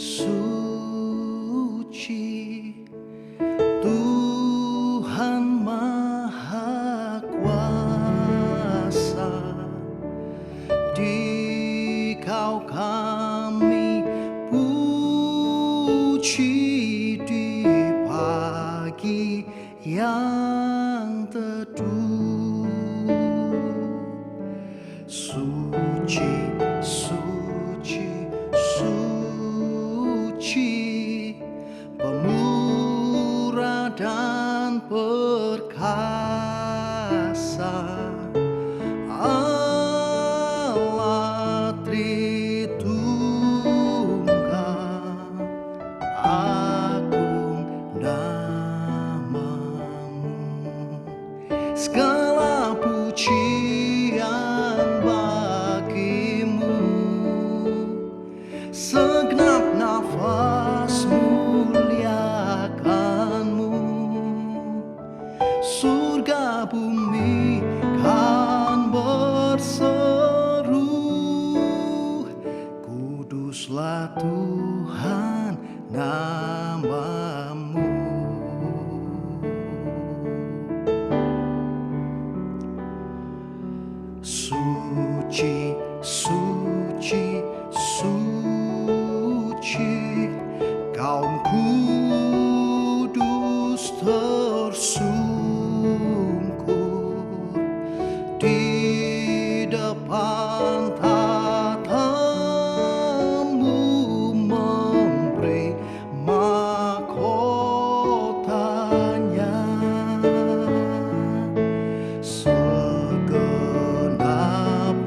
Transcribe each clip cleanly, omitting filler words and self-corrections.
suci, Tuhan Maha Kuasa. Dikau kami puji di pagi yang teduh. Suci, suci, suci, pemurah dan perkasa, Allah Tritunggal, agung namamu. Segala pujian bagimu, segenap nafas muliakanmu. Surga bumi kan berseru, kuduslah Tuhan namamu. Suci, suci, suci, kaum kudus tersungkur di depan tatamu, memberi mahkotanya. Segenap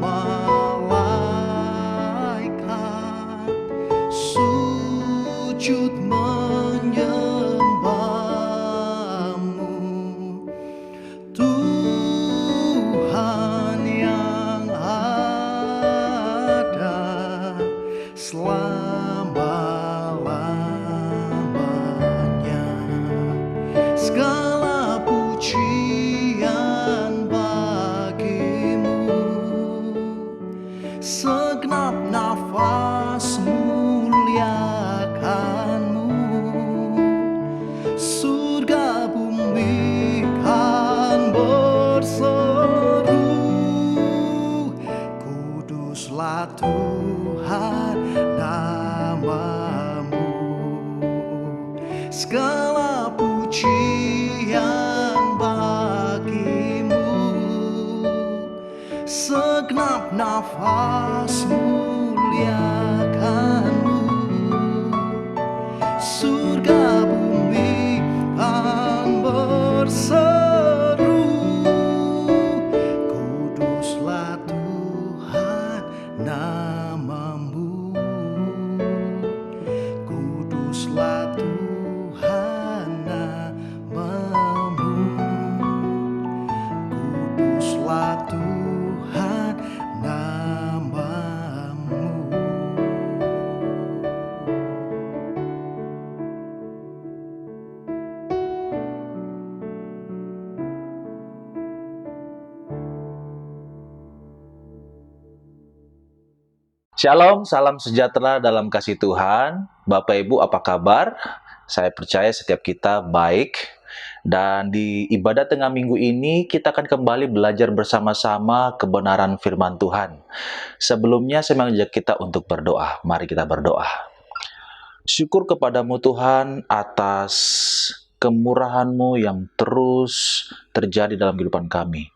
malaikat sujud menyembahmu, Tuhan yang ada selama-lamanya. Segala pujian bagimu, segenap nafas muliakanmu. Surga bumi kan berseru, kuduslah Tuhan namamu. Segala pujian bagimu, segenap nafas muliakanmu. Surga bumi kan berseru, kuduslah Tuhan namamu. Kuduslah Tuhan namamu. Kuduslah Tuhan namamu. Shalom, salam sejahtera dalam kasih Tuhan. Bapak Ibu apa kabar? Saya percaya setiap kita baik. Dan di ibadah tengah minggu ini kita akan kembali belajar bersama-sama kebenaran firman Tuhan. Sebelumnya saya mengajak kita untuk berdoa. Mari kita berdoa. Syukur kepadamu Tuhan atas kemurahan-Mu yang terus terjadi dalam kehidupan kami.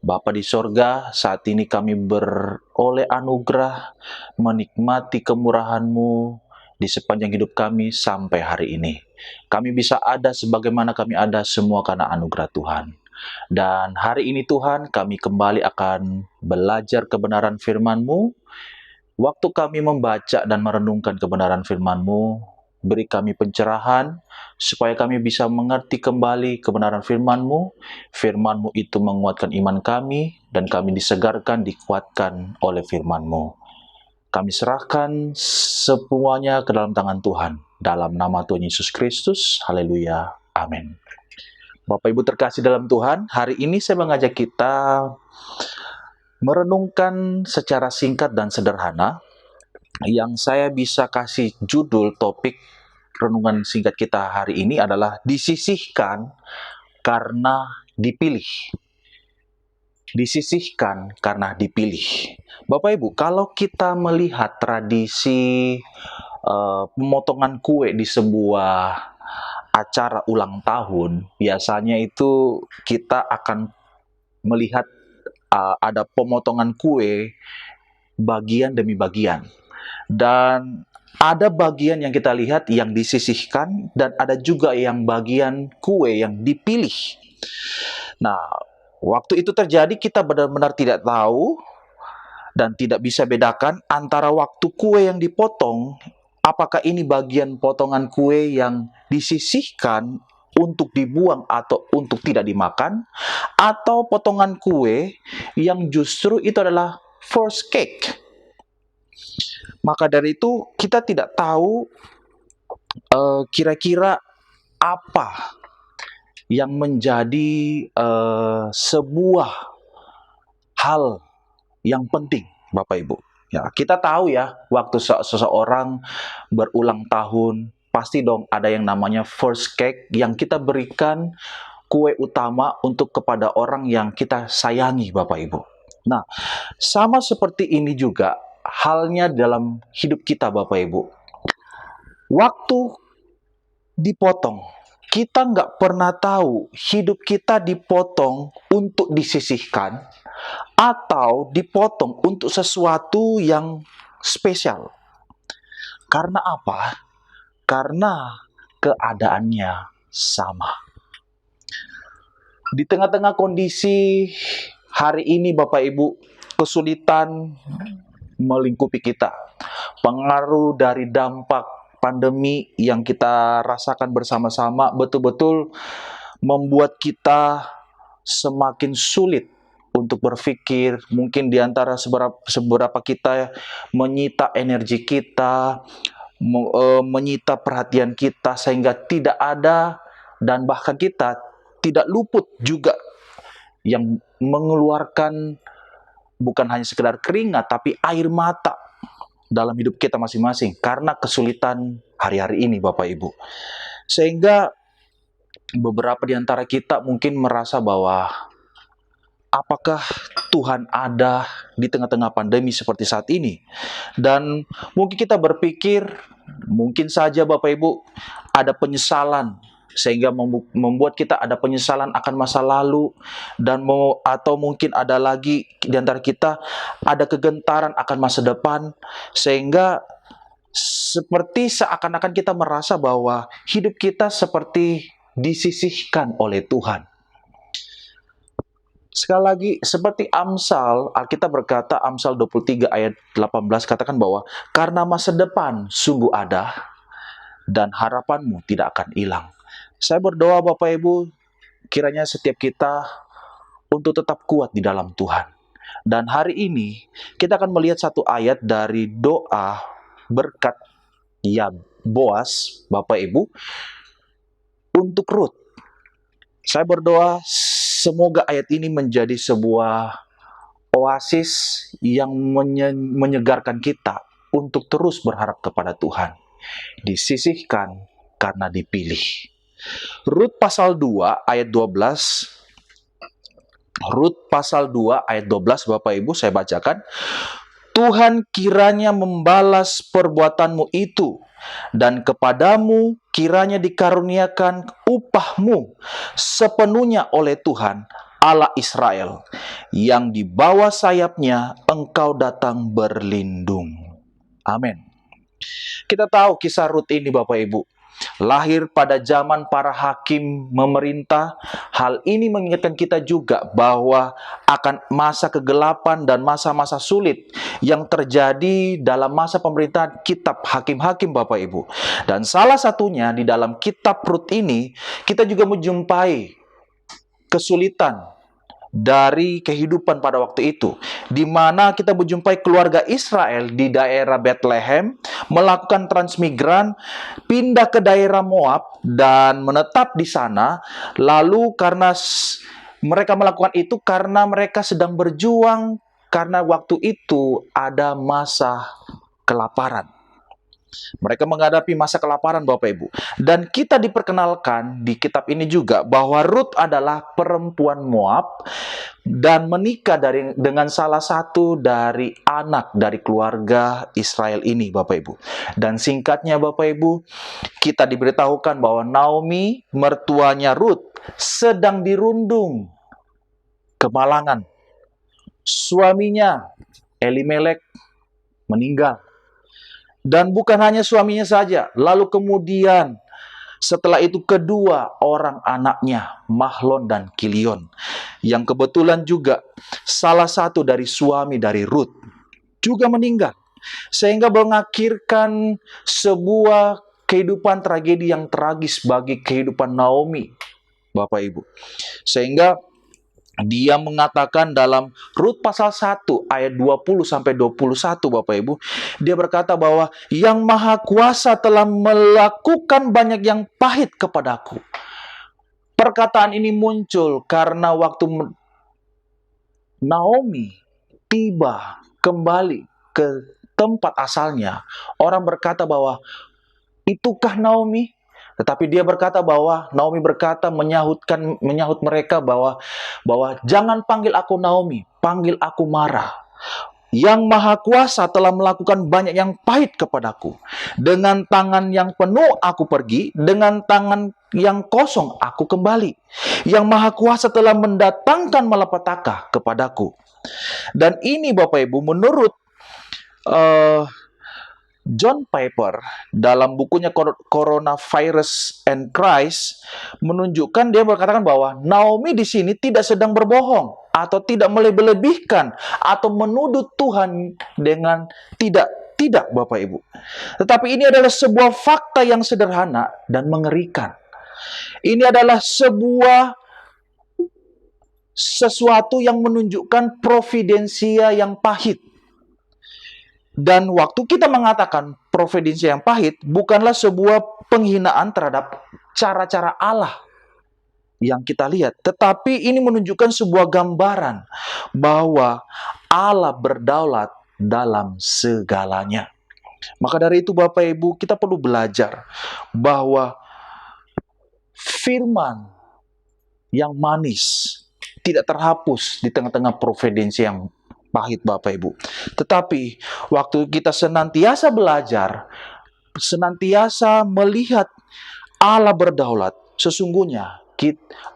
Bapa di sorga, saat ini kami beroleh anugerah menikmati kemurahan-Mu di sepanjang hidup kami sampai hari ini. Kami bisa ada sebagaimana kami ada semua karena anugerah Tuhan. Dan hari ini Tuhan, kami kembali akan belajar kebenaran firman-Mu. Waktu kami membaca dan merenungkan kebenaran firman-Mu, beri kami pencerahan, supaya kami bisa mengerti kembali kebenaran firman-Mu. Firman-Mu itu menguatkan iman kami, dan kami disegarkan, dikuatkan oleh firman-Mu. Kami serahkan semuanya ke dalam tangan Tuhan. Dalam nama Tuhan Yesus Kristus, haleluya, amin. Bapak Ibu terkasih dalam Tuhan, hari ini saya mengajak kita merenungkan secara singkat dan sederhana yang saya bisa kasih judul topik renungan singkat kita hari ini adalah disisihkan karena dipilih. Disisihkan karena dipilih. Bapak Ibu, kalau kita melihat tradisi pemotongan kue di sebuah acara ulang tahun, biasanya itu kita akan melihat ada pemotongan kue bagian demi bagian. Dan ada bagian yang kita lihat yang disisihkan dan ada juga yang bagian kue yang dipilih. Nah, waktu itu terjadi kita benar-benar tidak tahu dan tidak bisa bedakan antara waktu kue yang dipotong, apakah ini bagian potongan kue yang disisihkan untuk dibuang atau untuk tidak dimakan, atau potongan kue yang justru itu adalah first cake. Maka dari itu kita tidak tahu kira-kira apa yang menjadi sebuah hal yang penting, Bapak Ibu. Ya, kita tahu ya, waktu seseorang berulang tahun, pasti dong ada yang namanya first cake yang kita berikan kue utama untuk kepada orang yang kita sayangi, Bapak Ibu. Nah, sama seperti ini juga halnya dalam hidup kita, Bapak Ibu. Waktu dipotong, kita nggak pernah tahu hidup kita dipotong untuk disisihkan atau dipotong untuk sesuatu yang spesial. Karena apa? Karena keadaannya sama. Di tengah-tengah kondisi hari ini, Bapak Ibu, kesulitan melingkupi kita. Pengaruh dari dampak pandemi yang kita rasakan bersama-sama betul-betul membuat kita semakin sulit untuk berpikir. Mungkin di antara seberapa kita menyita energi kita, menyita perhatian kita sehingga tidak ada dan bahkan kita tidak luput juga yang mengeluarkan bukan hanya sekedar keringat tapi air mata dalam hidup kita masing-masing karena kesulitan hari-hari ini, Bapak Ibu. Sehingga beberapa di antara kita mungkin merasa bahwa apakah Tuhan ada di tengah-tengah pandemi seperti saat ini? Dan mungkin kita berpikir, mungkin saja Bapak Ibu ada penyesalan sehingga membuat kita ada penyesalan akan masa lalu dan atau mungkin ada lagi di antara kita ada kegentaran akan masa depan sehingga seperti seakan-akan kita merasa bahwa hidup kita seperti disisihkan oleh Tuhan. Sekali lagi, seperti Amsal, Alkitab berkata, Amsal 23 ayat 18 katakan bahwa karena masa depan sungguh ada dan harapanmu tidak akan hilang. Saya berdoa Bapak Ibu, kiranya setiap kita untuk tetap kuat di dalam Tuhan. Dan hari ini kita akan melihat satu ayat dari doa berkat Boas, Bapak Ibu, untuk Ruth. Saya berdoa semoga ayat ini menjadi sebuah oasis yang menyegarkan kita untuk terus berharap kepada Tuhan. Disisihkan karena dipilih. Rut pasal 2 ayat 12. Rut pasal 2 ayat 12, Bapak Ibu, saya bacakan. Tuhan kiranya membalas perbuatanmu itu, dan kepadamu kiranya dikaruniakan upahmu sepenuhnya oleh Tuhan Allah Israel, yang di bawah sayapnya engkau datang berlindung. Amin. Kita tahu kisah Rut ini, Bapak Ibu, lahir pada zaman para hakim memerintah. Hal ini mengingatkan kita juga bahwa akan masa kegelapan dan masa-masa sulit yang terjadi dalam masa pemerintahan kitab hakim-hakim, Bapak Ibu. Dan salah satunya di dalam kitab Rut ini, kita juga menjumpai kesulitan dari kehidupan pada waktu itu, di mana kita menjumpai keluarga Israel di daerah Bethlehem melakukan transmigran, pindah ke daerah Moab dan menetap di sana. Lalu karena mereka melakukan itu karena mereka sedang berjuang, karena waktu itu ada masa kelaparan. Mereka menghadapi masa kelaparan, Bapak Ibu. Dan kita diperkenalkan di kitab ini juga bahwa Rut adalah perempuan Moab dan menikah dengan salah satu dari anak dari keluarga Israel ini, Bapak Ibu. Dan singkatnya, Bapak Ibu, kita diberitahukan bahwa Naomi, mertuanya Rut, sedang dirundung kemalangan. Suaminya Elimelek meninggal. Dan bukan hanya suaminya saja, lalu kemudian setelah itu kedua orang anaknya, Mahlon dan Kilion, yang kebetulan juga salah satu dari suami dari Rut, juga meninggal. Sehingga mengakhirkan sebuah kehidupan tragedi yang tragis bagi kehidupan Naomi, Bapak Ibu. Sehingga dia mengatakan dalam Rut pasal 1 ayat 20-21, Bapak Ibu, dia berkata bahwa yang Maha Kuasa telah melakukan banyak yang pahit kepadaku. Perkataan ini muncul karena waktu Naomi tiba kembali ke tempat asalnya, orang berkata bahwa itukah Naomi? Tetapi dia berkata bahwa Naomi berkata menyahut mereka bahwa jangan panggil aku Naomi, panggil aku Mara. Yang Maha Kuasa telah melakukan banyak yang pahit kepadaku. Dengan tangan yang penuh aku pergi, dengan tangan yang kosong aku kembali. Yang Maha Kuasa telah mendatangkan malapetaka kepadaku. Dan ini Bapak Ibu menurut John Piper dalam bukunya Coronavirus and Christ menunjukkan, dia berkatakan bahwa Naomi di sini tidak sedang berbohong atau tidak melebih-lebihkan atau menuduh Tuhan dengan tidak Bapak Ibu. Tetapi ini adalah sebuah fakta yang sederhana dan mengerikan. Ini adalah sesuatu yang menunjukkan providensia yang pahit. Dan waktu kita mengatakan providensia yang pahit, bukanlah sebuah penghinaan terhadap cara-cara Allah yang kita lihat. Tetapi ini menunjukkan sebuah gambaran bahwa Allah berdaulat dalam segalanya. Maka dari itu Bapak Ibu, kita perlu belajar bahwa firman yang manis tidak terhapus di tengah-tengah providensia yang pahit Bapak Ibu. Tetapi waktu kita senantiasa belajar, senantiasa melihat Allah berdaulat, sesungguhnya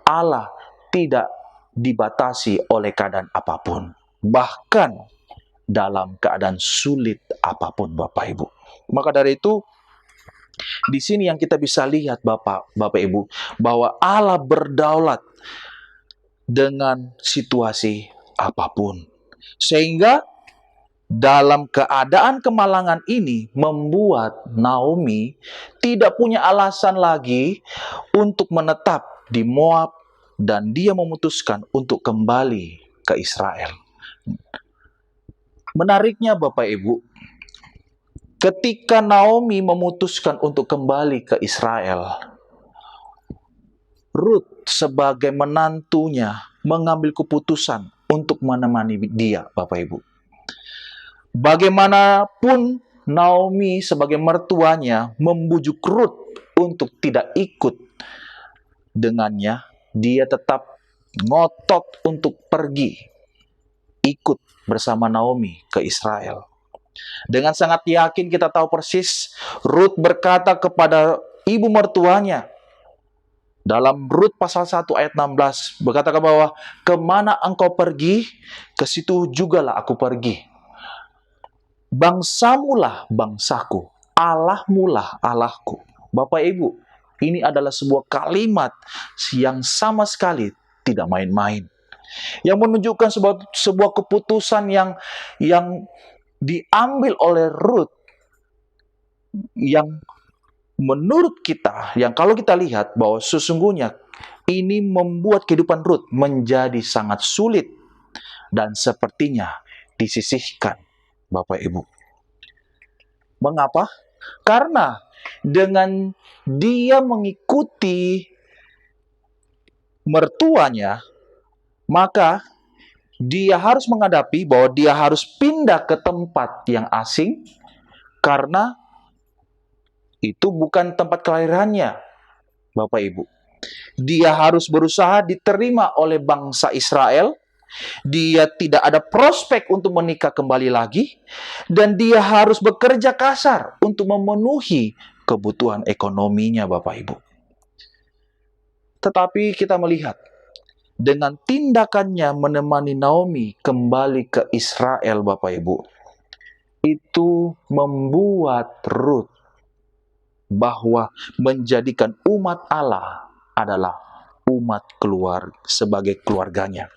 Allah tidak dibatasi oleh keadaan apapun. Bahkan dalam keadaan sulit apapun Bapak Ibu. Maka dari itu, di sini yang kita bisa lihat Bapak Ibu, bahwa Allah berdaulat dengan situasi apapun. Sehingga dalam keadaan kemalangan ini membuat Naomi tidak punya alasan lagi untuk menetap di Moab dan dia memutuskan untuk kembali ke Israel. Menariknya Bapak Ibu, ketika Naomi memutuskan untuk kembali ke Israel, Rut sebagai menantunya mengambil keputusan untuk menemani dia, Bapak Ibu. Bagaimanapun Naomi sebagai mertuanya membujuk Rut untuk tidak ikut dengannya, dia tetap ngotot untuk pergi ikut bersama Naomi ke Israel. Dengan sangat yakin kita tahu persis, Rut berkata kepada ibu mertuanya, dalam Rut pasal 1 ayat 16, berkata bahwa kemana engkau pergi, ke situ jugalah aku pergi. Bangsamulah bangsaku, Allahmulah Allahku. Bapak Ibu, ini adalah sebuah kalimat yang sama sekali tidak main-main. Yang menunjukkan sebuah keputusan yang diambil oleh Rut, yang menurut kita, yang kalau kita lihat bahwa sesungguhnya ini membuat kehidupan Rut menjadi sangat sulit dan sepertinya disisihkan, Bapak Ibu. Mengapa? Karena dengan dia mengikuti mertuanya, maka dia harus menghadapi bahwa dia harus pindah ke tempat yang asing, Karena itu bukan tempat kelahirannya, Bapak Ibu. Dia harus berusaha diterima oleh bangsa Israel. Dia tidak ada prospek untuk menikah kembali lagi. Dan dia harus bekerja kasar untuk memenuhi kebutuhan ekonominya, Bapak Ibu. Tetapi kita melihat, dengan tindakannya menemani Naomi kembali ke Israel, Bapak Ibu, itu membuat Ruth bahwa menjadikan umat Allah adalah umat sebagai keluarganya.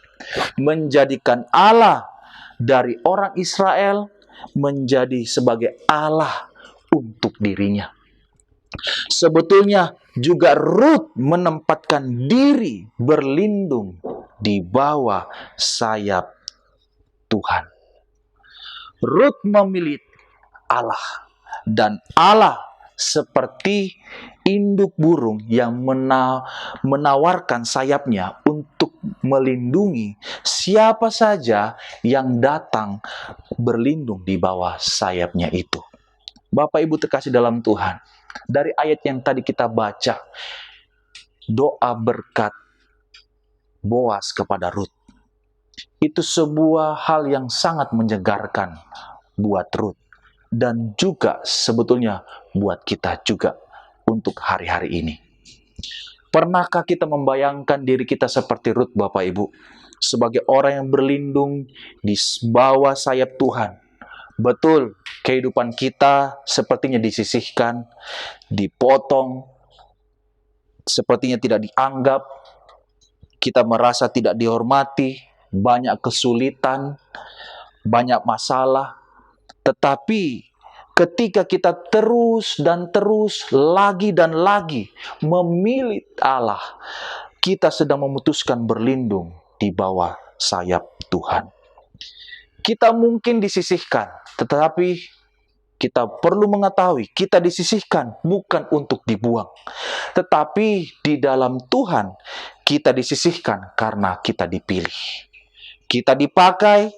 Menjadikan Allah dari orang Israel menjadi sebagai Allah untuk dirinya. Sebetulnya juga Ruth menempatkan diri berlindung di bawah sayap Tuhan. Ruth memilih Allah, dan Allah seperti induk burung yang menawarkan sayapnya untuk melindungi siapa saja yang datang berlindung di bawah sayapnya itu. Bapak Ibu terkasih dalam Tuhan, dari ayat yang tadi kita baca, doa berkat Boas kepada Ruth, itu sebuah hal yang sangat menyegarkan buat Ruth, dan juga sebetulnya buat kita juga untuk hari-hari ini. Pernahkah kita membayangkan diri kita seperti Ruth, Bapak Ibu, sebagai orang yang berlindung di bawah sayap Tuhan? Betul, kehidupan kita sepertinya disisihkan, dipotong, sepertinya tidak dianggap, kita merasa tidak dihormati, banyak kesulitan, banyak masalah. Tetapi ketika kita terus dan terus, lagi dan lagi memilih Allah, kita sedang memutuskan berlindung di bawah sayap Tuhan. Kita mungkin disisihkan, tetapi kita perlu mengetahui kita disisihkan bukan untuk dibuang. Tetapi di dalam Tuhan kita disisihkan karena kita dipilih. Kita dipakai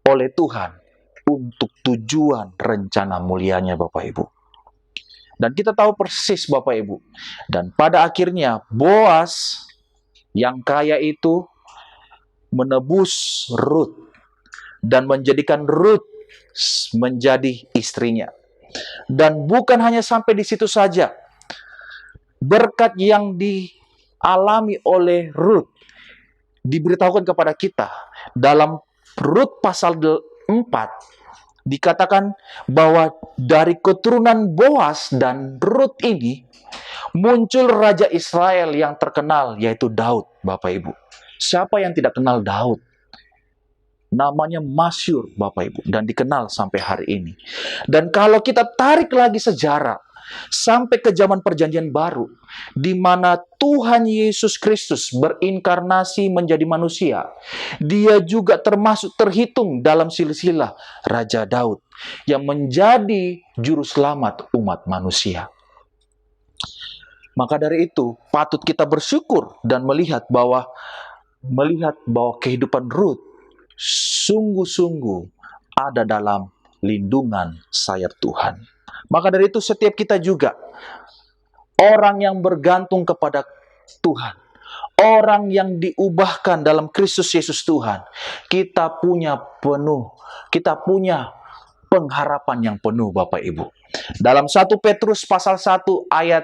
oleh Tuhan untuk tujuan rencana mulianya, Bapak Ibu. Dan kita tahu persis, Bapak Ibu. Dan pada akhirnya Boas yang kaya itu menebus Ruth dan menjadikan Ruth menjadi istrinya. Dan bukan hanya sampai di situ saja. Berkat yang dialami oleh Ruth diberitahukan kepada kita dalam Ruth pasal 4, dikatakan bahwa dari keturunan Boas dan Ruth ini muncul Raja Israel yang terkenal, yaitu Daud, Bapak Ibu. Siapa yang tidak kenal Daud? Namanya masyhur, Bapak Ibu, dan dikenal sampai hari ini. Dan kalau kita tarik lagi sejarah sampai ke zaman Perjanjian Baru, di mana Tuhan Yesus Kristus berinkarnasi menjadi manusia, dia juga terhitung dalam silsilah Raja Daud yang menjadi juru selamat umat manusia. Maka dari itu patut kita bersyukur dan melihat bahwa kehidupan Ruth sungguh-sungguh ada dalam lindungan sayap Tuhan. Maka dari itu setiap kita juga orang yang bergantung kepada Tuhan, orang yang diubahkan dalam Kristus Yesus Tuhan, kita punya pengharapan yang penuh, Bapak Ibu. Dalam 1 Petrus pasal 1 ayat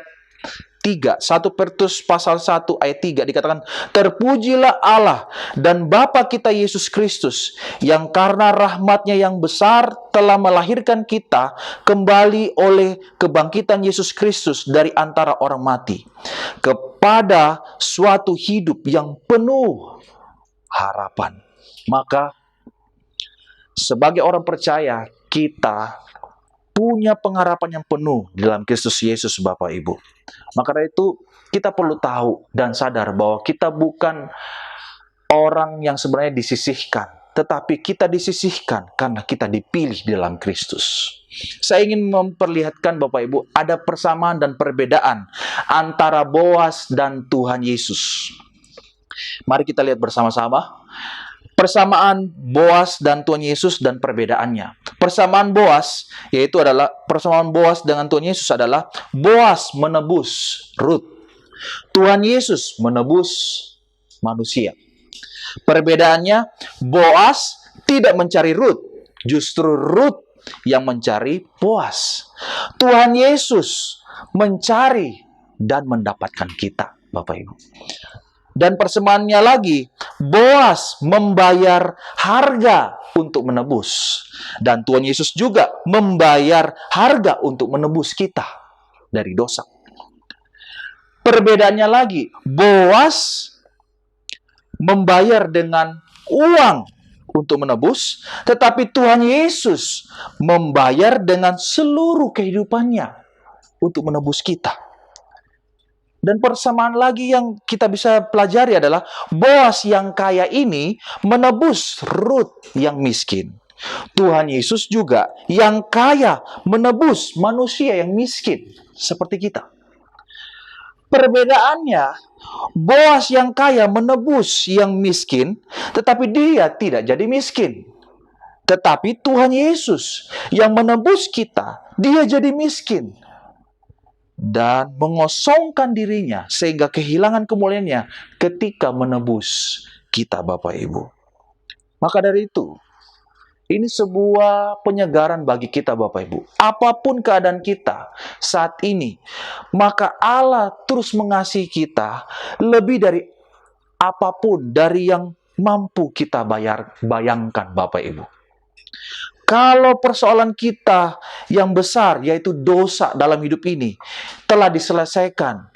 3, 1 Petrus pasal 1 ayat 3 dikatakan, terpujilah Allah dan Bapa kita Yesus Kristus, yang karena rahmat-Nya yang besar telah melahirkan kita kembali oleh kebangkitan Yesus Kristus dari antara orang mati, kepada suatu hidup yang penuh harapan. Maka sebagai orang percaya, kita punya pengharapan yang penuh dalam Kristus Yesus, Bapak Ibu. Maka dari itu kita perlu tahu dan sadar bahwa kita bukan orang yang sebenarnya disisihkan, tetapi kita disisihkan karena kita dipilih dalam Kristus. Saya ingin memperlihatkan, Bapak Ibu, ada persamaan dan perbedaan antara Boas dan Tuhan Yesus. Mari kita lihat bersama-sama. Persamaan Boas dan Tuhan Yesus dan perbedaannya. Persamaan Boas dengan Tuhan Yesus adalah Boas menebus Rut. Tuhan Yesus menebus manusia. Perbedaannya, Boas tidak mencari Rut, justru Rut yang mencari Boas. Tuhan Yesus mencari dan mendapatkan kita, Bapak Ibu. Dan persamaannya lagi, Boas membayar harga untuk menebus. Dan Tuhan Yesus juga membayar harga untuk menebus kita dari dosa. Perbedaannya lagi, Boas membayar dengan uang untuk menebus, tetapi Tuhan Yesus membayar dengan seluruh kehidupannya untuk menebus kita. Dan persamaan lagi yang kita bisa pelajari adalah Boas yang kaya ini menebus Rut yang miskin. Tuhan Yesus juga yang kaya menebus manusia yang miskin seperti kita. Perbedaannya, Boas yang kaya menebus yang miskin, tetapi dia tidak jadi miskin. Tetapi Tuhan Yesus yang menebus kita, dia jadi miskin. Dan mengosongkan dirinya sehingga kehilangan kemuliaannya ketika menebus kita, Bapak Ibu. Maka dari itu, ini sebuah penyegaran bagi kita, Bapak Ibu. Apapun keadaan kita saat ini, maka Allah terus mengasihi kita lebih dari apapun dari yang mampu kita bayangkan, Bapak Ibu. Kalau persoalan kita yang besar, yaitu dosa dalam hidup ini, telah diselesaikan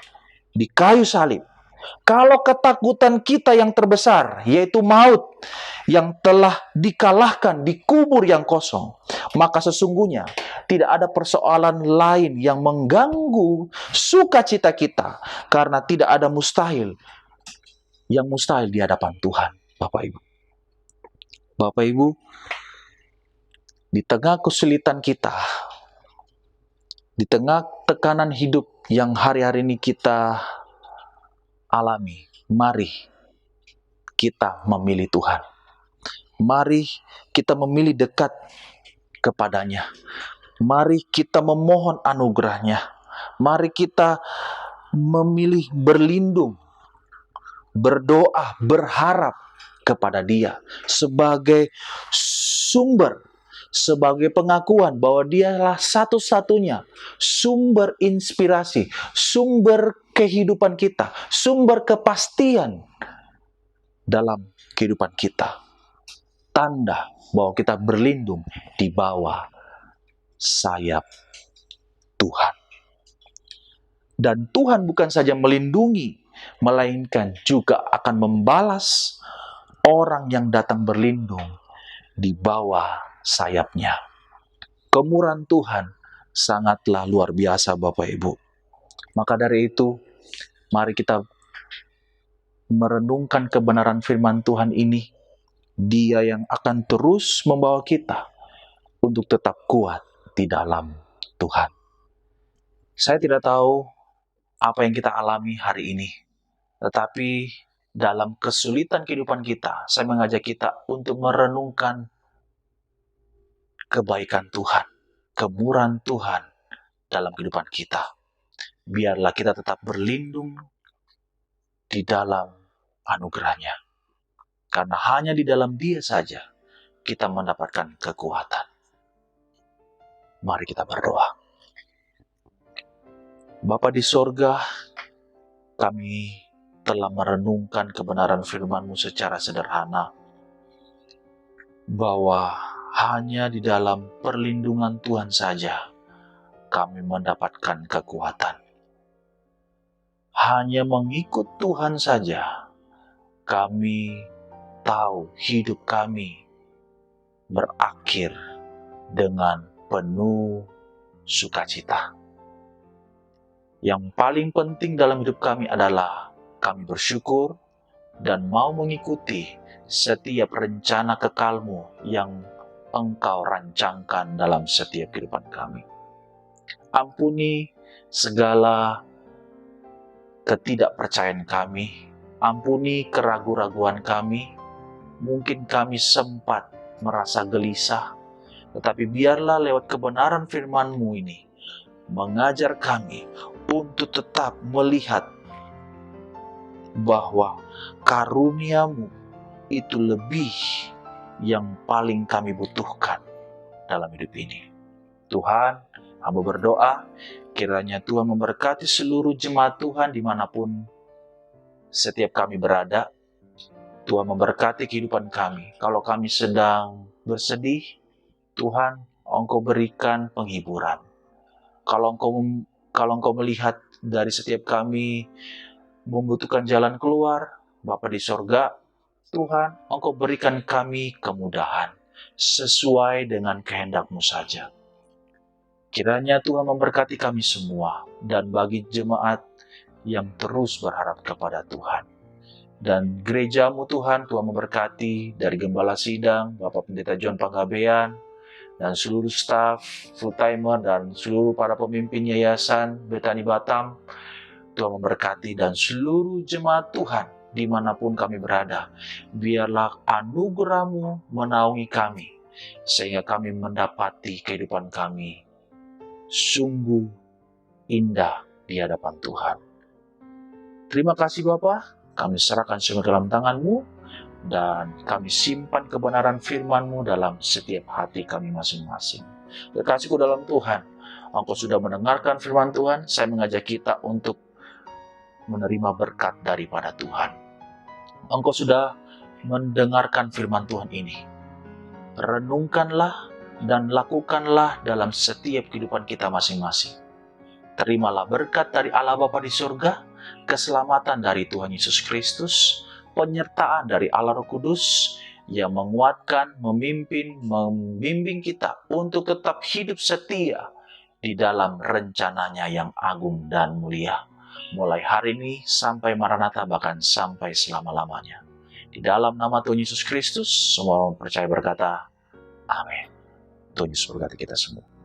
di kayu salib. Kalau ketakutan kita yang terbesar, yaitu maut, yang telah dikalahkan di kubur yang kosong, maka sesungguhnya tidak ada persoalan lain yang mengganggu sukacita kita, karena tidak ada yang mustahil di hadapan Tuhan, Bapak Ibu. Bapak Ibu, di tengah kesulitan kita, di tengah tekanan hidup yang hari-hari ini kita alami, mari kita memilih Tuhan. Mari kita memilih dekat kepadanya. Mari kita memohon anugerahnya. Mari kita memilih berlindung, berdoa, berharap kepada Dia sebagai sumber, sebagai pengakuan bahwa Dialah satu-satunya sumber inspirasi, sumber kehidupan kita, sumber kepastian dalam kehidupan kita. Tanda bahwa kita berlindung di bawah sayap Tuhan. Dan Tuhan bukan saja melindungi, melainkan juga akan membalas orang yang datang berlindung di bawah sayapnya. Kemurahan Tuhan sangatlah luar biasa, Bapak Ibu. Maka dari itu, mari kita merenungkan kebenaran firman Tuhan ini. Dia yang akan terus membawa kita untuk tetap kuat di dalam Tuhan. Saya tidak tahu apa yang kita alami hari ini, tetapi dalam kesulitan kehidupan kita, saya mengajak kita untuk merenungkan kebaikan Tuhan, kemurahan Tuhan dalam kehidupan kita. Biarlah kita tetap berlindung di dalam anugerah-Nya. Karena hanya di dalam Dia saja kita mendapatkan kekuatan. Mari kita berdoa. Bapa di sorga, kami telah merenungkan kebenaran firman-Mu secara sederhana, bahwa hanya di dalam perlindungan Tuhan saja kami mendapatkan kekuatan. Hanya mengikut Tuhan saja kami tahu hidup kami berakhir dengan penuh sukacita. Yang paling penting dalam hidup kami adalah kami bersyukur dan mau mengikuti setiap rencana kekal-Mu yang Engkau rancangkan dalam setiap kehidupan kami. Ampuni segala ketidakpercayaan kami, ampuni keraguan-raguan kami, Mungkin kami sempat merasa gelisah, tetapi biarlah lewat kebenaran firman-Mu ini mengajar kami untuk tetap melihat bahwa karunia-Mu itu lebih yang paling kami butuhkan dalam hidup ini. Tuhan, hamba berdoa, kiranya Tuhan memberkati seluruh jemaat Tuhan dimanapun setiap kami berada. Tuhan memberkati kehidupan kami. Kalau kami sedang bersedih, Tuhan, Engkau berikan penghiburan. Kalau Engkau melihat dari setiap kami membutuhkan jalan keluar, Bapa di sorga, Tuhan, Engkau berikan kami kemudahan sesuai dengan kehendak-Mu saja. Kiranya Tuhan memberkati kami semua, dan bagi jemaat yang terus berharap kepada Tuhan. Dan gereja-Mu Tuhan, Tuhan memberkati dari Gembala Sidang, Bapak Pendeta John Panggabean, dan seluruh staf, full-timer, dan seluruh para pemimpin yayasan Betani Batam. Tuhan memberkati dan seluruh jemaat Tuhan dimanapun kami berada. Biarlah anugerah-Mu menaungi kami, sehingga kami mendapati kehidupan kami sungguh indah di hadapan Tuhan. Terima kasih Bapa, kami serahkan semua dalam tangan-Mu, dan kami simpan kebenaran firman-Mu dalam setiap hati kami masing-masing. Kekasihku dalam Tuhan, Engkau sudah mendengarkan firman Tuhan. Saya mengajak kita untuk menerima berkat daripada Tuhan. Engkau sudah mendengarkan firman Tuhan ini. Renungkanlah dan lakukanlah dalam setiap kehidupan kita masing-masing. Terimalah berkat dari Allah Bapa di surga, keselamatan dari Tuhan Yesus Kristus, penyertaan dari Allah Roh Kudus yang menguatkan, memimpin, membimbing kita untuk tetap hidup setia di dalam rencananya yang agung dan mulia. Mulai hari ini sampai Maranatha, bahkan sampai selama-lamanya. Di dalam nama Tuhan Yesus Kristus, semua orang percaya berkata, Amin. Tuhan Yesus berkati kita semua.